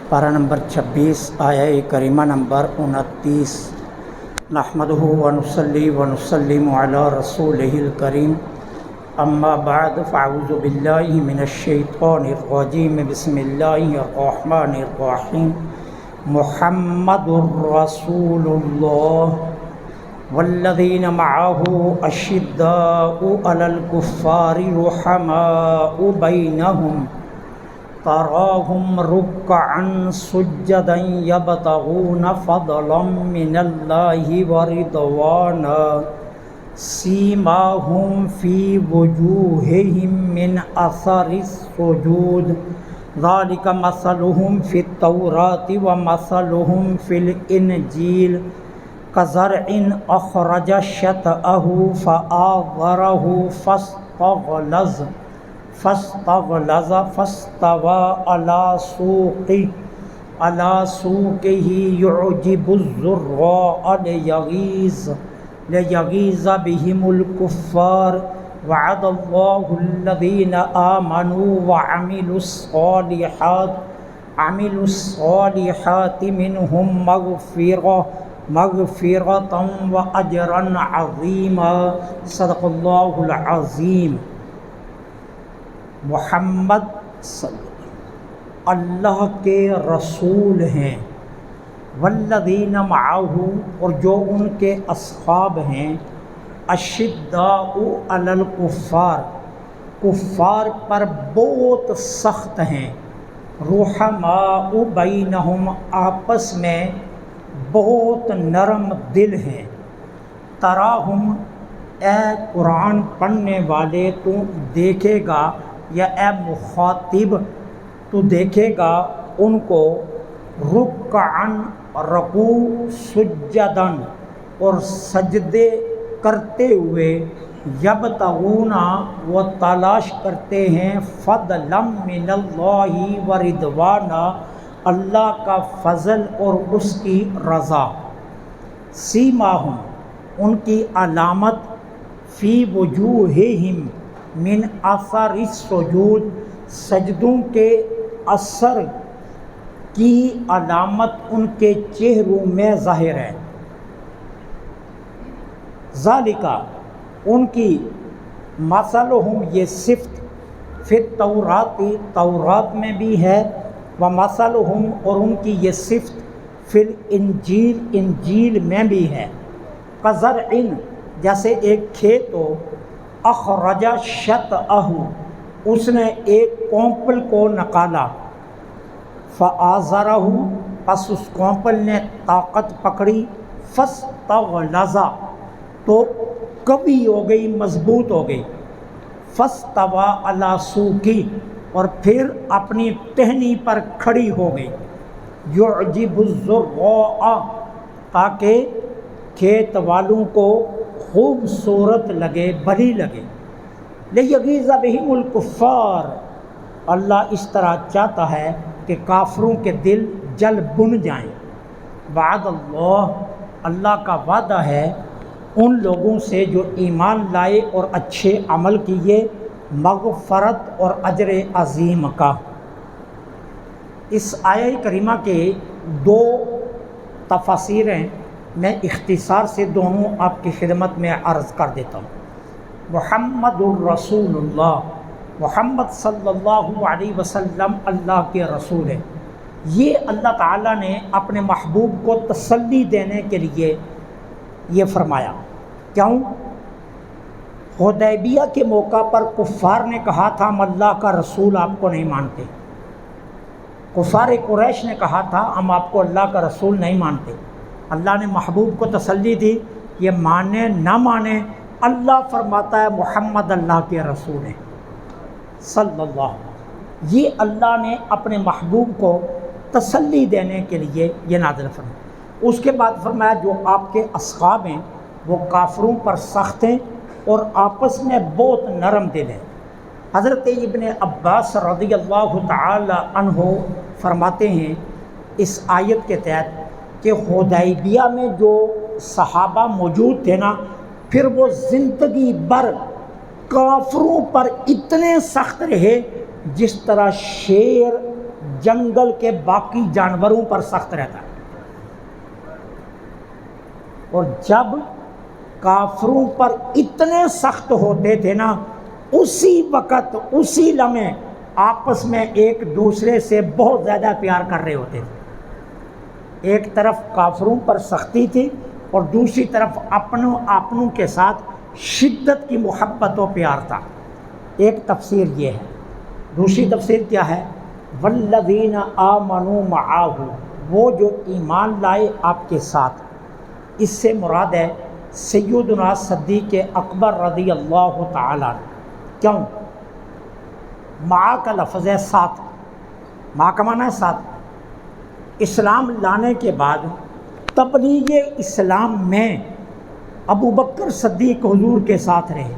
پارہ نمبر 26 آیہ کریمہ نمبر 29۔ نحمدہ ونصلی ونسلم علی رسولہ الکریم، اما بعد فاعوذ باللہ من الشیطان الرجیم، بسم اللہ الرحمن الرحیم۔ محمد رسول اللہ والذین معہ اشداء علی الکفار رحماء بینہم تراہم رکعا سجدا یبتغون فضلا من اللہ ورضوانا سیماہم فی وجوہہم من اثر السجود ذالک مثلہم فی التوراۃ ومثلہم فی الانجیل کزرع اخرج شطأہ فآزرہ فاستغلظ فاستوى على سوقه يعجب الزراء ليغيظ بهم الكفار وعد الله الذين آمنوا وعملوا الصالحات منهم مغفرة وأجرا عظيما۔ صدق الله العظيم۔ محمد اللہ کے رسول ہیں، والذین معہ اور جو ان کے اصحاب ہیں، اشداء علی الکفار کفار پر بہت سخت ہیں، رحماء بینہم آپس میں بہت نرم دل ہیں۔ تراہم اے قرآن پڑھنے والے تو دیکھے گا، یا اے مخاطب تو دیکھے گا ان کو رکعن رکوع، سجدن اور سجدے کرتے ہوئے، یبتغون وہ تلاش کرتے ہیں، فضلا من اللہ ورضوانا اللہ کا فضل اور اس کی رضا، سیماہم ان کی علامت، فی وجوہہم من اثر السجود سجدوں کے اثر کی علامت ان کے چہروں میں ظاہر ہے۔ ذالکہ ان کی مثلہم یہ صفت فی التوراۃ تورات میں بھی ہے، ومثلہم اور ان کی یہ صفت فی الانجیل انجیل میں بھی ہے، کزرع جیسے ایک کھیت ہو، اخرج شطأہ اس نے ایک کونپل کو نکالا، فآزرہ پس اس کونپل نے طاقت پکڑی، فاستغلظ تو کبھی ہو گئی، مضبوط ہو گئی، فاستوى علی سوقہ اور پھر اپنی ٹہنی پر کھڑی ہو گئی، یعجب الزراء تاکہ کھیت والوں کو خوبصورت لگے، بھلی لگے، لیغیظ بہم الکفار اللہ اس طرح چاہتا ہے کہ کافروں کے دل جل بن جائیں۔ وعد اللہ کا وعدہ ہے ان لوگوں سے جو ایمان لائے اور اچھے عمل کیے، مغفرت اور اجر عظیم کا۔ اس آیہ کریمہ کے دو تفاسیر ہیں، میں اختصار سے دونوں آپ کی خدمت میں عرض کر دیتا ہوں۔ محمد الرسول اللہ، محمد صلی اللہ علیہ وسلم اللہ کے رسول ہے۔ یہ اللہ تعالیٰ نے اپنے محبوب کو تسلی دینے کے لیے یہ فرمایا۔ کیوں؟ حدیبیہ کے موقع پر کفار نے کہا تھا ہم اللہ کا رسول آپ کو نہیں مانتے، کفار قریش نے کہا تھا ہم آپ کو اللہ کا رسول نہیں مانتے۔ اللہ نے محبوب کو تسلی دی، یہ مانے نہ مانے اللہ فرماتا ہے محمد اللہ کے رسول ہیں صلی اللہ علیہ وسلم۔ یہ اللہ نے اپنے محبوب کو تسلی دینے کے لیے یہ نازل فرمایا۔ اس کے بعد فرمایا جو آپ کے اصحاب ہیں وہ کافروں پر سخت ہیں اور آپس میں بہت نرم دل ہیں۔ حضرت ابن عباس رضی اللہ تعالی عنہ فرماتے ہیں اس آیت کے تحت کہ حدیبیہ میں جو صحابہ موجود تھے نا، پھر وہ زندگی بھر کافروں پر اتنے سخت رہے جس طرح شیر جنگل کے باقی جانوروں پر سخت رہتا ہے، اور جب کافروں پر اتنے سخت ہوتے تھے نا، اسی وقت اسی لمحے آپس میں ایک دوسرے سے بہت زیادہ پیار کر رہے ہوتے تھے۔ ایک طرف کافروں پر سختی تھی اور دوسری طرف اپنوں کے ساتھ شدت کی محبت و پیار تھا۔ ایک تفسیر یہ ہے۔ دوسری تفسیر کیا ہے؟ والذین آمنوا معہ، وہ جو ایمان لائے آپ کے ساتھ۔ اس سے مراد ہے سیدنا صدیق اکبر رضی اللہ تعالیٰ عنہ۔ کیوں؟ مع کا لفظ ہے ساتھ، مع کا معنی ہے ساتھ۔ اسلام لانے کے بعد تبلیغ اسلام میں ابو بکر صدیق حضور کے ساتھ رہے،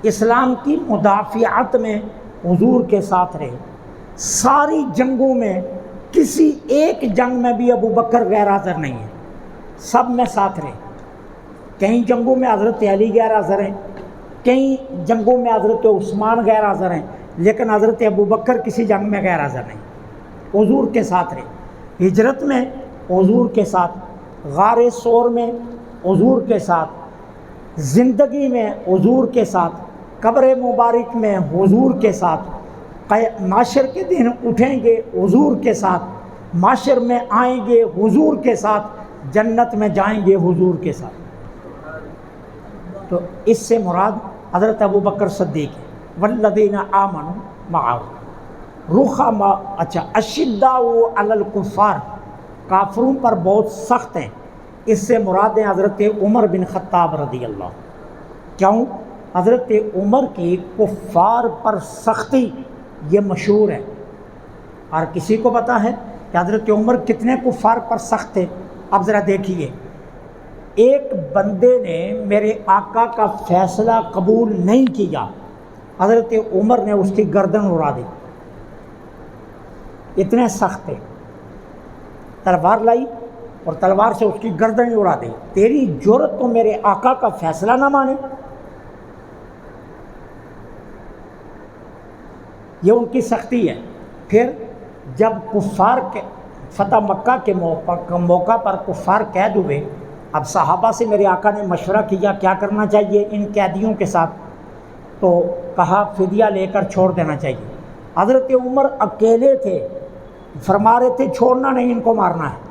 اسلام کی مدافعت میں حضور کے ساتھ رہے، ساری جنگوں میں کسی ایک جنگ میں بھی ابو بکر غیر حاضر نہیں ہے، سب میں ساتھ رہے۔ کئی جنگوں میں حضرت علی غیر حاضر ہیں، کئی جنگوں میں حضرت عثمان غیر حاضر ہیں، لیکن حضرت ابو بکر کسی جنگ میں غیر حاضر نہیں، حضور کے ساتھ رہے۔ ہجرت میں حضور کے ساتھ، غار ثور میں حضور کے ساتھ، زندگی میں حضور کے ساتھ، قبر مبارک میں حضور کے ساتھ، معاشر کے دن اٹھیں گے حضور کے ساتھ، معاشر میں آئیں گے حضور کے ساتھ، جنت میں جائیں گے حضور کے ساتھ۔ تو اس سے مراد حضرت ابو بکر صدیق ہے۔ والذین آمنوا معہ رحماء، اچھا اشداء علی الکفار، کافروں پر بہت سخت ہیں۔ اس سے مراد ہے حضرت عمر بن خطاب رضی اللہ۔ کیوں؟ حضرت عمر کی کفار پر سختی یہ مشہور ہے، اور کسی کو پتہ ہے کہ حضرت عمر کتنے کفار پر سخت تھے؟ اب ذرا دیکھیے، ایک بندے نے میرے آقا کا فیصلہ قبول نہیں کیا، حضرت عمر نے اس کی گردن اڑا دی، اتنے سخت تھے۔ تلوار لائی اور تلوار سے اس کی گردن اڑا دی۔ تیری جرأت تو میرے آقا کا فیصلہ نہ مانے، یہ ان کی سختی ہے۔ پھر جب کفار کے فتح مکہ کے موقع پر کفار قید ہوئے، اب صحابہ سے میرے آقا نے مشورہ کیا کیا کرنا چاہیے ان قیدیوں کے ساتھ، تو کہا فدیہ لے کر چھوڑ دینا چاہیے۔ حضرت عمر اکیلے تھے، فرما رہے تھے چھوڑنا نہیں، ان کو مارنا ہے۔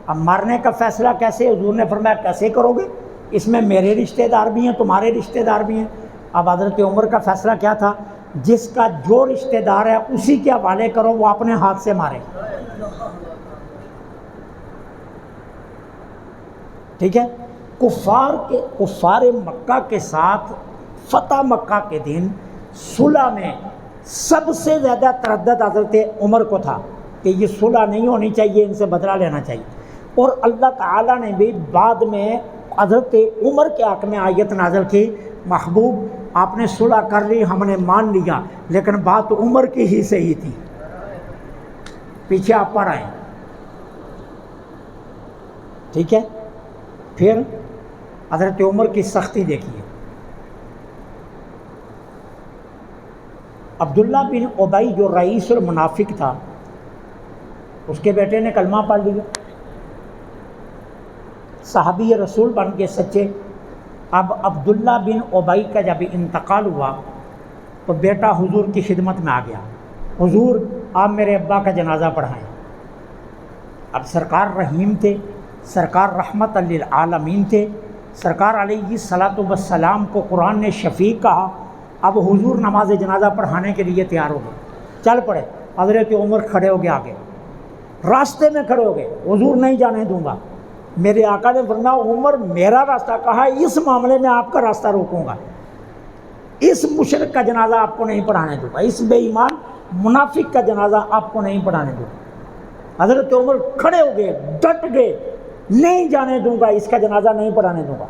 اب مارنے کا فیصلہ کیسے؟ حضور نے فرمایا کیسے کرو گے؟ اس میں میرے رشتہ دار بھی ہیں، تمہارے رشتہ دار بھی ہیں۔ اب حضرت عمر کا فیصلہ کیا تھا؟ جس کا جو رشتہ دار ہے اسی کے حوالے کرو، وہ اپنے ہاتھ سے مارے، ٹھیک ہے؟ کفار مکہ کے ساتھ فتح مکہ کے دن صلح میں سب سے زیادہ تردد حضرت عمر کو تھا کہ یہ صلح نہیں ہونی چاہیے، ان سے بدلہ لینا چاہیے۔ اور اللہ تعالیٰ نے بھی بعد میں حضرت عمر کے حق میں آیت نازل کی، محبوب آپ نے صلح کر لی، ہم نے مان لیا، لیکن بات عمر کی ہی صحیح تھی، پیچھے آپ پر آئیں، ٹھیک ہے؟ پھر حضرت عمر کی سختی دیکھیے۔ عبداللہ بن ابی جو رئیس المنافق تھا، اس کے بیٹے نے کلمہ پڑھ لیا، صحابی رسول بن کے سچے۔ اب عبداللہ بن ابی کا جب انتقال ہوا تو بیٹا حضور کی خدمت میں آ گیا، حضور آپ میرے ابا کا جنازہ پڑھائیں۔ اب سرکار رحیم تھے، سرکار رحمت للعالمین تھے، سرکار علیہ الصلاۃ والسلام کو قرآن نے شفیع کہا۔ اب حضور نماز جنازہ پڑھانے کے لیے تیار ہو گئے، چل پڑے۔ حضرت عمر کھڑے ہو گئے، آگے راستے میں کھڑے ہو گئے، حضور نہیں جانے دوں گا۔ میرے آقا نے فرمایا عمر میرا راستہ کہا، اس معاملے میں آپ کا راستہ روکوں گا، اس مشرک کا جنازہ آپ کو نہیں پڑھانے دوں گا، اس بے ایمان منافق کا جنازہ آپ کو نہیں پڑھانے دوں گا۔ حضرت عمر کھڑے ہو گئے، ڈٹ گئے، نہیں جانے دوں گا، اس کا جنازہ نہیں پڑھانے دوں گا۔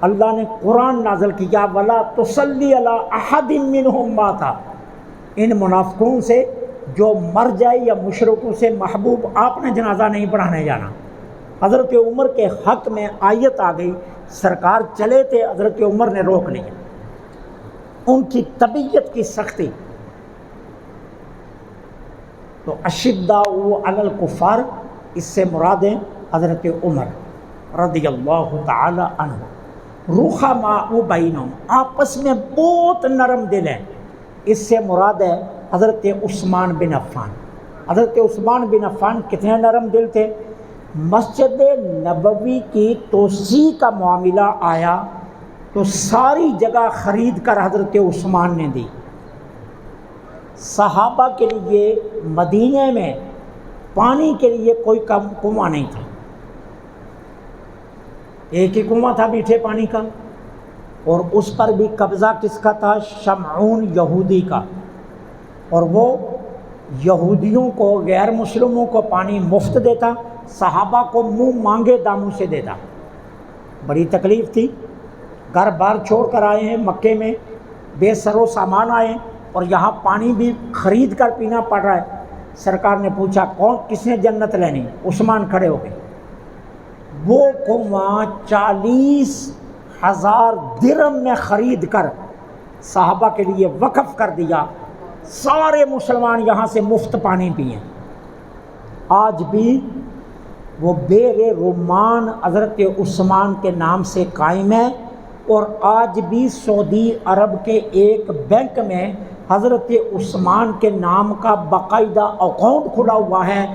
اللہ نے قرآن نازل کیا، وَلَا تُصَلِّ عَلَىٰ أَحَدٍ مِّنْهُمْ مَاتَ، ان منافقوں سے جو مر جائے یا مشرکوں سے محبوب آپ نے جنازہ نہیں پڑھانے جانا۔ حضرت عمر کے حق میں آیت آ گئی، سرکار چلے تھے، حضرت عمر نے روک لیا۔ ان کی طبیعت کی سختی، تو اشداء علی الکفار اس سے مراد ہے حضرت عمر رضی اللہ تعالی عنہ. رحماء بینہم آپس میں بہت نرم دل ہیں، اس سے مراد ہے حضرت عثمان بن عفان. حضرت عثمان بن عفان کتنے نرم دل تھے. مسجد نبوی کی توسیع کا معاملہ آیا تو ساری جگہ خرید کر حضرت عثمان نے دی. صحابہ کے لیے مدینے میں پانی کے لیے کوئی کم کنواں نہیں تھا، ایک ہی کنواں تھا میٹھے پانی کا، اور اس پر بھی قبضہ کس کا تھا؟ شمعون یہودی کا، اور وہ یہودیوں کو غیر مسلموں کو پانی مفت دیتا، صحابہ کو منہ مانگے داموں سے دیتا. بڑی تکلیف تھی، گھر بار چھوڑ کر آئے ہیں مکے میں، بے سر و سامان آئے ہیں اور یہاں پانی بھی خرید کر پینا پڑ رہا ہے. سرکار نے پوچھا کس نے جنت لینی؟ عثمان کھڑے ہو گئے. وہ کنواں 40,000 درہم میں خرید کر صحابہ کے لیے وقف کر دیا. سارے مسلمان یہاں سے مفت پانی پئیں. آج بھی وہ بیر رومان حضرت عثمان کے نام سے قائم ہے، اور آج بھی سعودی عرب کے ایک بینک میں حضرت عثمان کے نام کا باقاعدہ اکاؤنٹ کھلا ہوا ہے.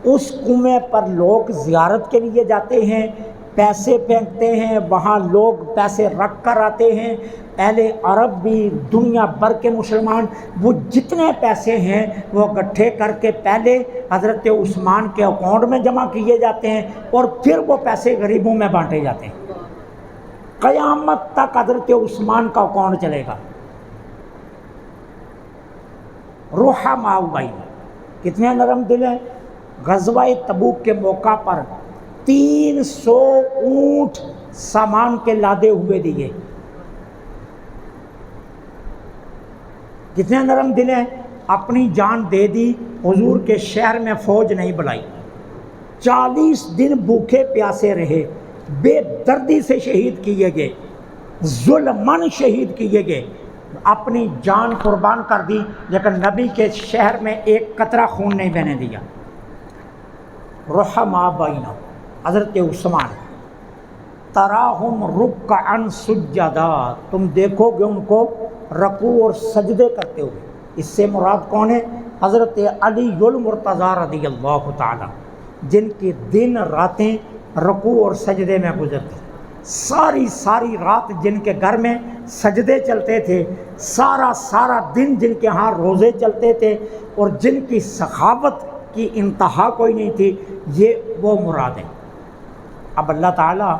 اس کنویں پر لوگ زیارت کے لیے جاتے ہیں، پیسے پھینکتے ہیں، وہاں لوگ پیسے رکھ کر آتے ہیں. اہل عرب بھی، دنیا بھر کے مسلمان، وہ جتنے پیسے ہیں وہ اکٹھے کر کے پہلے حضرت عثمان کے اکاؤنٹ میں جمع کیے جاتے ہیں اور پھر وہ پیسے غریبوں میں بانٹے جاتے ہیں. قیامت تک حضرت عثمان کا اکاؤنٹ چلے گا. رحماء بینہم کتنے نرم دل ہیں. غزوہ تبوک کے موقع پر 300 اونٹ سامان کے لادے ہوئے دیے. کتنے نرم دل ہیں. اپنی جان دے دی، حضور کے شہر میں فوج نہیں بلائی. 40 دن بھوکے پیاسے رہے، بے دردی سے شہید کیے گئے، ظلماً شہید کیے گئے، اپنی جان قربان کر دی، لیکن نبی کے شہر میں ایک قطرہ خون نہیں بہنے دیا. رحماء بینہم حضرت عثمان. تراہم رکعا سجدا تم دیکھو گے ان کو رکوع اور سجدے کرتے ہوئے. اس سے مراد کون ہے؟ حضرت علی المرتضیٰ رضی اللہ تعالی، جن کی دن راتیں رکوع اور سجدے میں گزرتی. ساری رات جن کے گھر میں سجدے چلتے تھے، سارا دن جن کے ہاں روزے چلتے تھے، اور جن کی سخاوت کی انتہا کوئی نہیں تھی، یہ وہ مراد ہے. اب اللہ تعالیٰ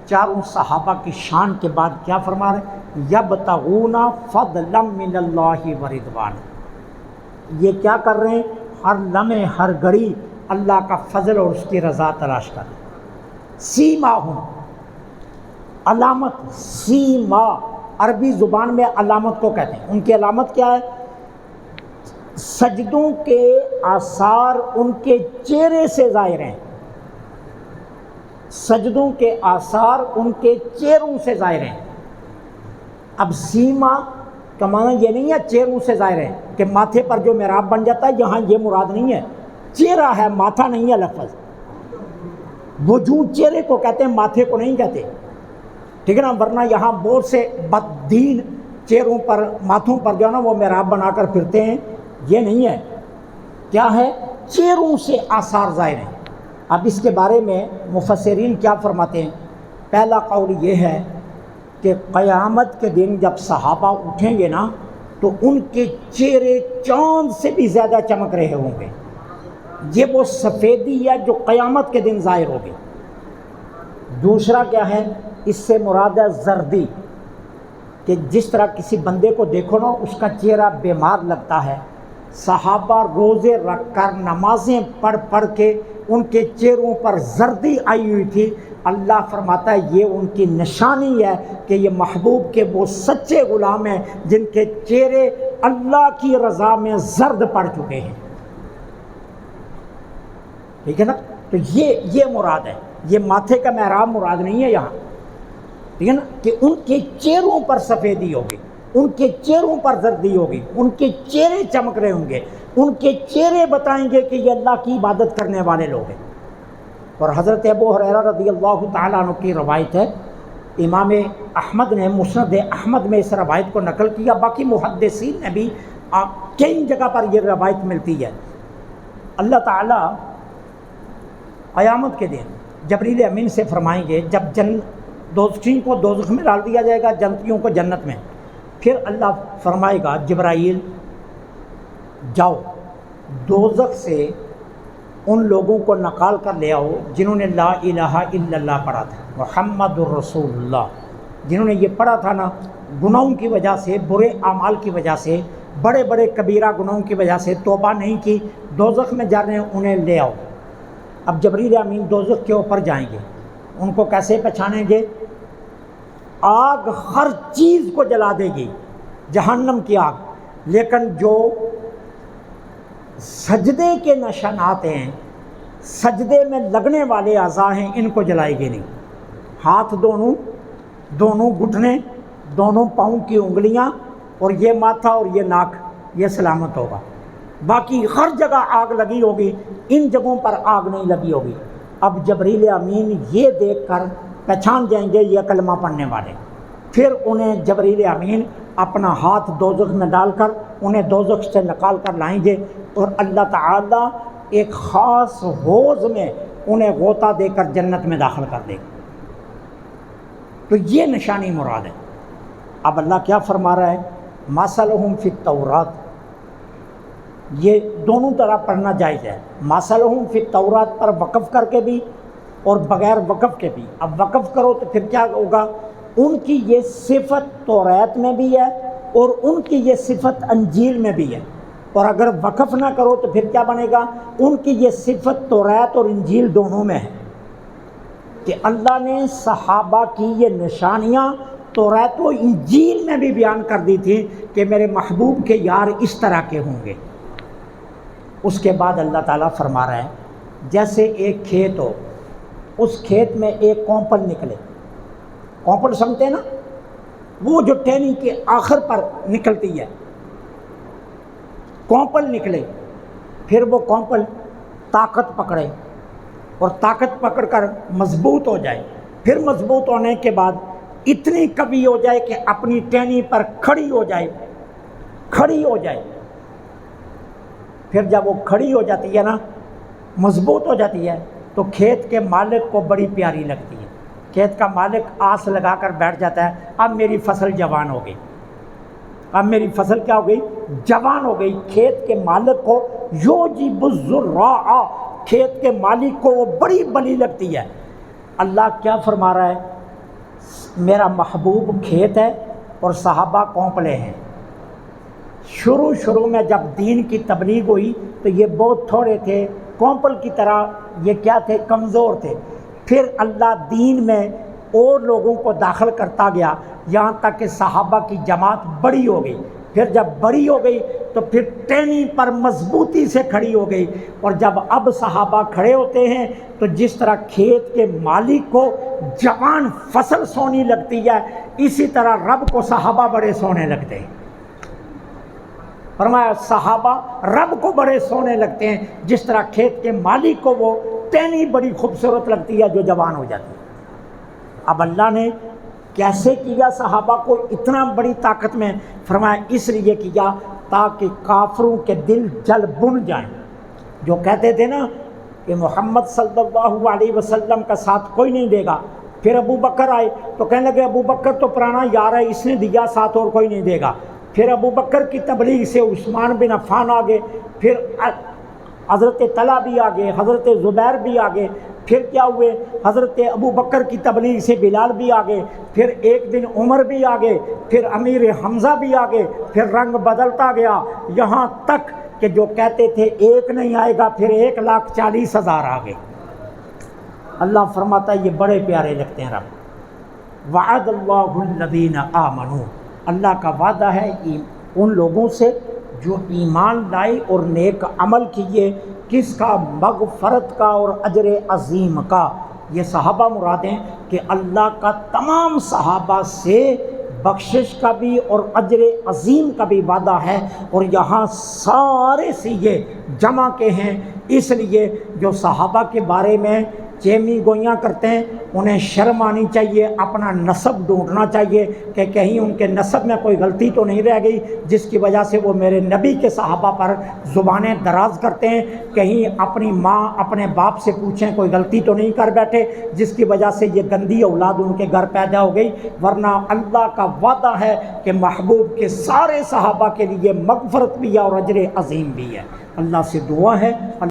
چاروں صحابہ کی شان کے بعد کیا فرما رہے ہیں؟ یبتغون فضلا من اللہ ورضوان. یہ کیا کر رہے ہیں؟ ہر لمحے ہر گھڑی اللہ کا فضل اور اس کی رضا تلاش کر رہے ہیں. سیماہم علامت، سیما عربی زبان میں علامت کو کہتے ہیں. ان کی علامت کیا ہے؟ سجدوں کے آثار ان کے چہرے سے ظاہر ہیں. سجدوں کے آثار ان کے چہروں سے ظاہر ہیں. اب سیما کا معنی یہ نہیں ہے چہروں سے ظاہر ہے کہ ماتھے پر جو محراب بن جاتا ہے، یہاں یہ مراد نہیں ہے. چہرہ ہے، ماتھا نہیں ہے لفظ. وجود چہرے کو کہتے ہیں، ماتھے کو نہیں کہتے. ٹھیک ہے نا؟ ورنہ یہاں بہت سے بددین چہروں پر، ماتھوں پر جو ہے نا وہ محراب بنا کر پھرتے ہیں. یہ نہیں ہے. کیا ہے؟ چہروں سے آثار ظاہر ہیں. اب اس کے بارے میں مفسرین کیا فرماتے ہیں؟ پہلا قول یہ ہے کہ قیامت کے دن جب صحابہ اٹھیں گے نا تو ان کے چہرے چاند سے بھی زیادہ چمک رہے ہوں گے. یہ وہ سفیدی ہے جو قیامت کے دن ظاہر ہوگی. دوسرا کیا ہے؟ اس سے مراد ہے زردی، کہ جس طرح کسی بندے کو دیکھو نا اس کا چہرہ بیمار لگتا ہے. صحابہ روزے رکھ کر نمازیں پڑھ کے ان کے چہروں پر زردی آئی ہوئی تھی. اللہ فرماتا ہے یہ ان کی نشانی ہے کہ یہ محبوب کے وہ سچے غلام ہیں جن کے چہرے اللہ کی رضا میں زرد پڑ چکے ہیں. ٹھیک ہے نا؟ تو یہ مراد ہے. یہ ماتھے کا محراب مراد نہیں ہے یہاں. ٹھیک ہے نا؟ کہ ان کے چہروں پر سفیدی ہوگی، ان کے چہروں پر زردی ہوگی، ان کے چہرے چمک رہے ہوں گے. ان کے چہرے بتائیں گے کہ یہ اللہ کی عبادت کرنے والے لوگ ہیں۔ اور حضرت ابو ہریرہ رضی اللہ تعالیٰ عنہ کی روایت ہے، امام احمد نے مسند احمد میں اس روایت کو نقل کیا، باقی محدثین نے بھی کئی جگہ پر یہ روایت ملتی ہے۔ اللہ تعالیٰ قیامت کے دن جبریل امین سے فرمائیں گے، جب دوزخیوں کو دوزخ میں ڈال دیا جائے گا، جنتیوں کو جنت میں، پھر اللہ فرمائے گا جبرائیل جاؤ دوزخ سے ان لوگوں کو نکال کر لے آؤ جنہوں نے لا الہ الا اللہ پڑھا تھا، محمد الرسول اللہ، جنہوں نے یہ پڑھا تھا نا، گناہوں کی وجہ سے، برے اعمال کی وجہ سے، بڑے بڑے کبیرہ گناہوں کی وجہ سے توبہ نہیں کی، دوزخ میں جا رہے ہیں، انہیں لے آؤ۔ اب جبریل امین دوزخ کے اوپر جائیں گے، ان کو کیسے پہچانیں گے؟ آگ ہر چیز کو جلا دے گی، جہنم کی آگ، لیکن جو سجدے کے نشانات ہیں، سجدے میں لگنے والے اعضاء ہیں، ان کو جلائے گی نہیں۔ ہاتھ دونوں گھٹنے، دونوں پاؤں کی انگلیاں، اور یہ ماتھا اور یہ ناک، یہ سلامت ہوگا۔ باقی ہر جگہ آگ لگی ہوگی، ان جگہوں پر آگ نہیں لگی ہوگی۔ اب جبریل امین یہ دیکھ کر پہچان جائیں گے یہ کلمہ پڑھنے والے، پھر انہیں جبریل امین اپنا ہاتھ دوزخ میں ڈال کر انہیں دوزخ سے نکال کر لائیں گے، اور اللہ تعالیٰ ایک خاص حوض میں انہیں غوطہ دے کر جنت میں داخل کر دے گا۔ تو یہ نشانی مراد ہے۔ اب اللہ کیا فرما رہا ہے؟ مَثَلُهُمْ فِي التَّوْرَاتِ، یہ دونوں طرح پڑھنا جائز ہے، مَثَلُهُمْ فِي التَّوْرَاتِ پر وقف کر کے بھی اور بغیر وقف کے بھی۔ اب وقف کرو تو پھر کیا ہوگا؟ ان کی یہ صفت توریت میں بھی ہے اور ان کی یہ صفت انجیل میں بھی ہے، اور اگر وقف نہ کرو تو پھر کیا بنے گا؟ ان کی یہ صفت توریت اور انجیل دونوں میں ہے، کہ اللہ نے صحابہ کی یہ نشانیاں توریت و انجیل میں بھی بیان کر دی تھی کہ میرے محبوب کے یار اس طرح کے ہوں گے۔ اس کے بعد اللہ تعالیٰ فرما رہا ہے جیسے ایک کھیت ہو، اس کھیت میں ایک کونپل نکلے، کونپل سمجھتے ہیں نا، وہ جو ٹہنی کے آخر پر نکلتی ہے، کونپل نکلے، پھر وہ کونپل طاقت پکڑے اور طاقت پکڑ کر مضبوط ہو جائے، پھر مضبوط ہونے کے بعد اتنی قوی ہو جائے کہ اپنی ٹہنی پر کھڑی ہو جائے، پھر جب وہ کھڑی ہو جاتی ہے نا، مضبوط ہو جاتی ہے، تو کھیت کے مالک کو بڑی پیاری لگتی ہے۔ کھیت کا مالک آس لگا کر بیٹھ جاتا ہے، اب میری فصل جوان ہو گئی، اب میری فصل کیا ہو گئی؟ جوان ہو گئی۔ کھیت کے مالک کو یوجب الزراع، کھیت کے مالک کو وہ بڑی بلی لگتی ہے۔ اللہ کیا فرما رہا ہے؟ میرا محبوب کھیت ہے اور صحابہ کونپلے ہیں۔ شروع میں جب دین کی تبلیغ ہوئی تو یہ بہت تھوڑے تھے، کونپل کی طرح یہ کیا تھے؟ کمزور تھے۔ پھر اللہ دین میں اور لوگوں کو داخل کرتا گیا، یہاں تک کہ صحابہ کی جماعت بڑی ہو گئی۔ پھر جب بڑی ہو گئی تو پھر ٹہنی پر مضبوطی سے کھڑی ہو گئی، اور جب اب صحابہ کھڑے ہوتے ہیں تو جس طرح کھیت کے مالک کو جوان فصل سونی لگتی ہے، اسی طرح رب کو صحابہ بڑے سونے لگتے ہیں۔ فرمایا صحابہ رب کو بڑے سونے لگتے ہیں، جس طرح کھیت کے مالک کو وہ ٹہنی بڑی خوبصورت لگتی ہے جو جوان ہو جاتی ہے۔ اب اللہ نے کیسے کیا صحابہ کو اتنا بڑی طاقت میں؟ فرمایا اس لیے کیا تاکہ کافروں کے دل جل بن جائیں، جو کہتے تھے نا کہ محمد صلی اللہ علیہ وسلم کا ساتھ کوئی نہیں دے گا۔ پھر ابو بکر آئے تو کہنے لگے ابو بکر تو پرانا یار ہے، اس نے دیا ساتھ اور کوئی نہیں دے گا۔ پھر ابو بکر کی تبلیغ سے عثمان بن عفان آگے، پھر حضرت طلحہ بھی آگے، حضرت زبیر بھی آگے، پھر کیا ہوئے؟ حضرت ابو بکر کی تبلیغ سے بلال بھی آگے، پھر ایک دن عمر بھی آگے، پھر امیر حمزہ بھی آگے، پھر رنگ بدلتا گیا، یہاں تک کہ جو کہتے تھے ایک نہیں آئے گا، پھر 1,40,000 آگے۔ اللہ فرماتا ہے یہ بڑے پیارے لگتے ہیں رب۔ وعد اللہ الذین آمنوا، اللہ کا وعدہ ہے ان لوگوں سے جو ایمان لائے اور نیک عمل کیے، کس کا؟ مغفرت کا اور اجر عظیم کا۔ یہ صحابہ مراد ہیں کہ اللہ کا تمام صحابہ سے بخشش کا بھی اور اجر عظیم کا بھی وعدہ ہے۔ اور یہاں سارے سیغے جمع کے ہیں، اس لیے جو صحابہ کے بارے میں چیمی گوئیاں کرتے ہیں انہیں شرم آنی چاہیے، اپنا نسب ڈھونڈنا چاہیے کہ کہیں ان کے نسب میں کوئی غلطی تو نہیں رہ گئی جس کی وجہ سے وہ میرے نبی کے صحابہ پر زبانیں دراز کرتے ہیں، کہیں اپنی ماں اپنے باپ سے پوچھیں کوئی غلطی تو نہیں کر بیٹھے جس کی وجہ سے یہ گندی اولاد ان کے گھر پیدا ہو گئی۔ ورنہ اللہ کا وعدہ ہے کہ محبوب کے سارے صحابہ کے لیے مغفرت بھی ہے اور اجر عظیم بھی ہے۔ اللہ سے دعا ہے